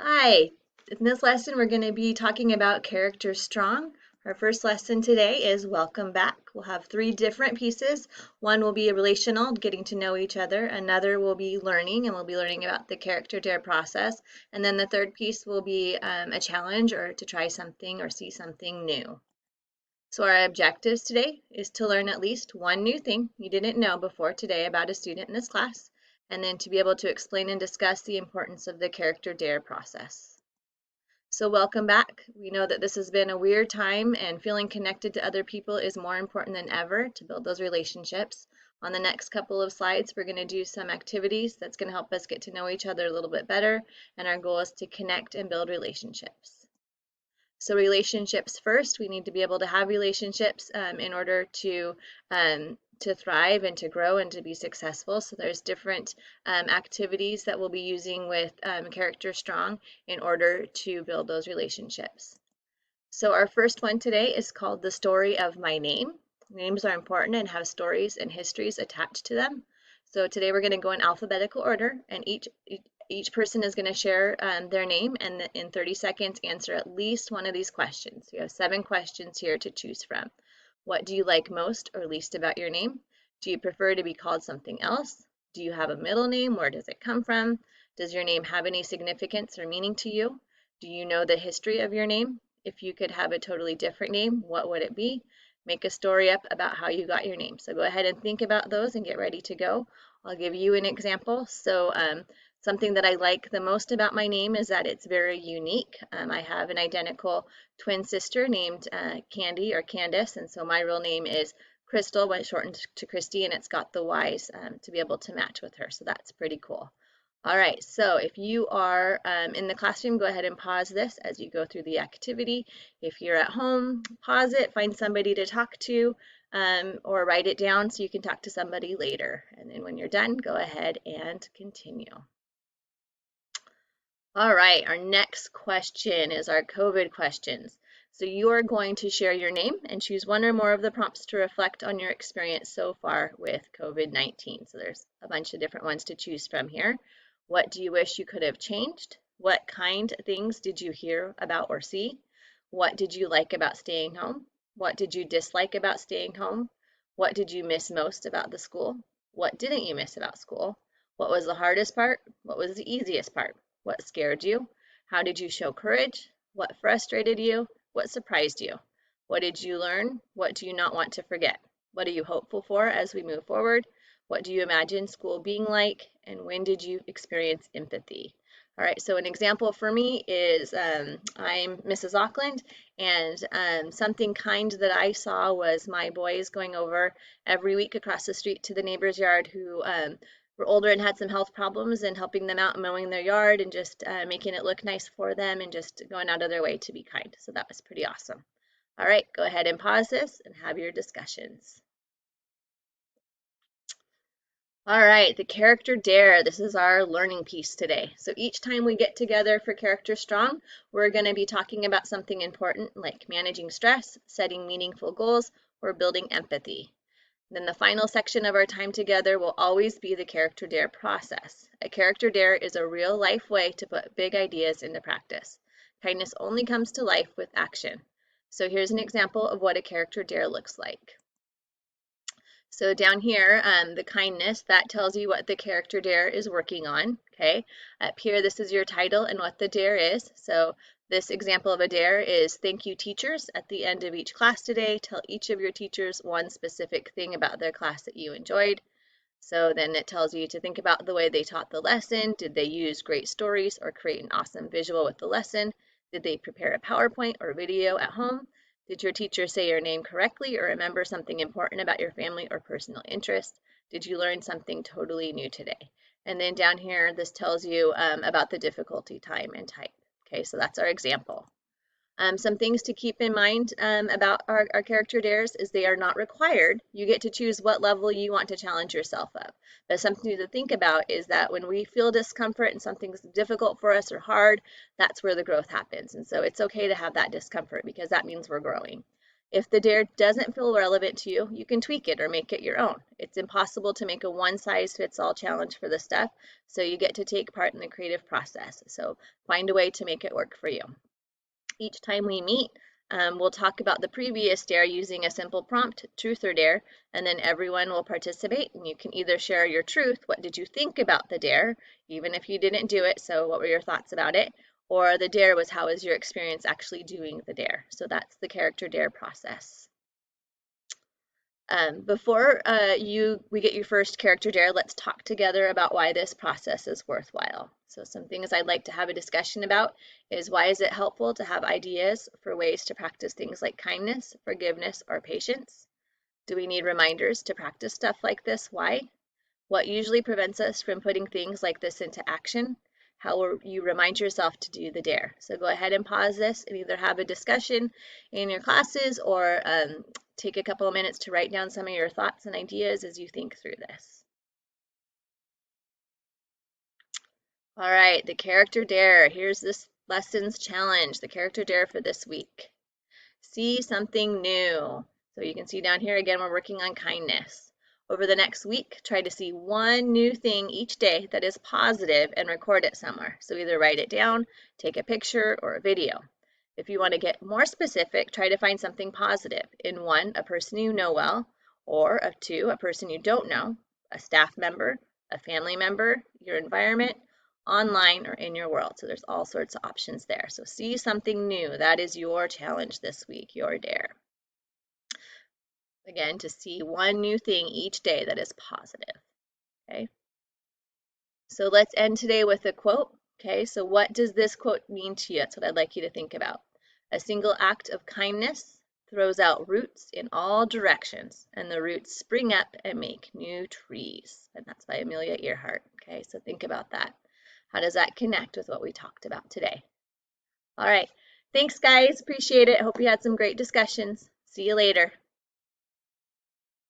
Hi, in this lesson we're going to be talking about character strong. Our first lesson today is welcome back. We'll have three different pieces. One will be relational, getting to know each other. Another will be learning, and we'll be learning about the character dare process. And then the third piece will be a challenge or to try something or see something new. So our objectives today is to learn at least one new thing you didn't know before today about a student in this class, and then to be able to explain and discuss the importance of the character dare process. So welcome back. We know that this has been a weird time and feeling connected to other people is more important than ever to build those relationships. On the next couple of slides, we're going to do some activities that's going to help us get to know each other a little bit better, and our goal is to connect and build relationships. So relationships first, we need to be able to have relationships in order to thrive and to grow and to be successful. So there's different activities that we'll be using with Character Strong in order to build those relationships. So our first one today is called The Story of My Name. Names are important and have stories and histories attached to them. So today we're going to go in alphabetical order, and each person is going to share their name and in 30 seconds answer at least one of these questions. We have 7 questions here to choose from. What do you like most or least about your name? Do you prefer to be called something else? Do you have a middle name? Where does it come from? Does your name have any significance or meaning to you? Do you know the history of your name? If you could have a totally different name, what would it be? Make a story up about how you got your name. So go ahead and think about those and get ready to go. I'll give you an example. So something that I like the most about my name is that it's very unique. I have an identical twin sister named Candy or Candace, and so my real name is Crystal, but shortened to Christy, and it's got the Y's to be able to match with her. So that's pretty cool. All right, so if you are in the classroom, go ahead and pause this as you go through the activity. If you're at home, pause it, find somebody to talk to, or write it down so you can talk to somebody later. And then when you're done, go ahead and continue. All right, our next question is our COVID questions. So you are going to share your name and choose one or more of the prompts to reflect on your experience so far with COVID-19. So there's a bunch of different ones to choose from here. What do you wish you could have changed? What kind of things did you hear about or see? What did you like about staying home? What did you dislike about staying home? What did you miss most about the school? What didn't you miss about school? What was the hardest part? What was the easiest part? What scared you? How did you show courage? What frustrated you? What surprised you? What did you learn? What do you not want to forget? What are you hopeful for as we move forward? What do you imagine school being like? And when did you experience empathy? All right, so an example for me is I'm Mrs. Auckland, and something kind that I saw was my boys going over every week across the street to the neighbor's yard who were older and had some health problems, and helping them out mowing their yard and just making it look nice for them and just going out of their way to be kind. So that was pretty awesome. All right, go ahead and pause this and have your discussions. All right, the character dare. This is our learning piece today. So each time we get together for Character Strong, we're going to be talking about something important like managing stress, setting meaningful goals, or building empathy. Then the final section of our time together will always be the character dare process. A character dare is a real life way to put big ideas into practice. Kindness only comes to life with action. So here's an example of what a character dare looks like. So down here, the kindness, that tells you what the character dare is working on, okay? Up here, this is your title and what the dare is. So this example of a dare is thank you teachers. At the end of each class today, tell each of your teachers one specific thing about their class that you enjoyed. So then it tells you to think about the way they taught the lesson. Did they use great stories or create an awesome visual with the lesson? Did they prepare a PowerPoint or video at home? Did your teacher say your name correctly or remember something important about your family or personal interest? Did you learn something totally new today? And then down here, this tells you about the difficulty, time, and type. Okay, so that's our example. Some things to keep in mind about our character dares is they are not required. You get to choose what level you want to challenge yourself up. But something to think about is that when we feel discomfort and something's difficult for us or hard, that's where the growth happens. And so it's okay to have that discomfort because that means we're growing. If the dare doesn't feel relevant to you, you can tweak it or make it your own. It's impossible to make a one-size-fits-all challenge for this stuff, so you get to take part in the creative process. So find a way to make it work for you. Each time we meet, we'll talk about the previous dare using a simple prompt, truth or dare, and then everyone will participate, and you can either share your truth, what did you think about the dare, even if you didn't do it, so what were your thoughts about it, or the dare was how was your experience actually doing the dare. So that's the character dare process. Before we get your first character dare, let's talk together about why this process is worthwhile. So some things I'd like to have a discussion about is why is it helpful to have ideas for ways to practice things like kindness, forgiveness, or patience? Do we need reminders to practice stuff like this? Why? What usually prevents us from putting things like this into action? How will you remind yourself to do the dare? So go ahead and pause this and either have a discussion in your classes or take a couple of minutes to write down some of your thoughts and ideas as you think through this. All right, the character dare. Here's this lesson's challenge, the character dare for this week. See something new. So you can see down here again, we're working on kindness. Over the next week, try to see one new thing each day that is positive and record it somewhere. So either write it down, take a picture, or a video. If you want to get more specific, try to find something positive in one, a person you know well, or of two, a person you don't know, a staff member, a family member, your environment, online, or in your world. So there's all sorts of options there. So see something new. That is your challenge this week, your dare. Again, to see one new thing each day that is positive. Okay. So let's end today with a quote. Okay, so what does this quote mean to you? That's what I'd like you to think about. A single act of kindness throws out roots in all directions, and the roots spring up and make new trees. And that's by Amelia Earhart. Okay, so think about that. How does that connect with what we talked about today? All right. Thanks, guys. Appreciate it. Hope you had some great discussions. See you later.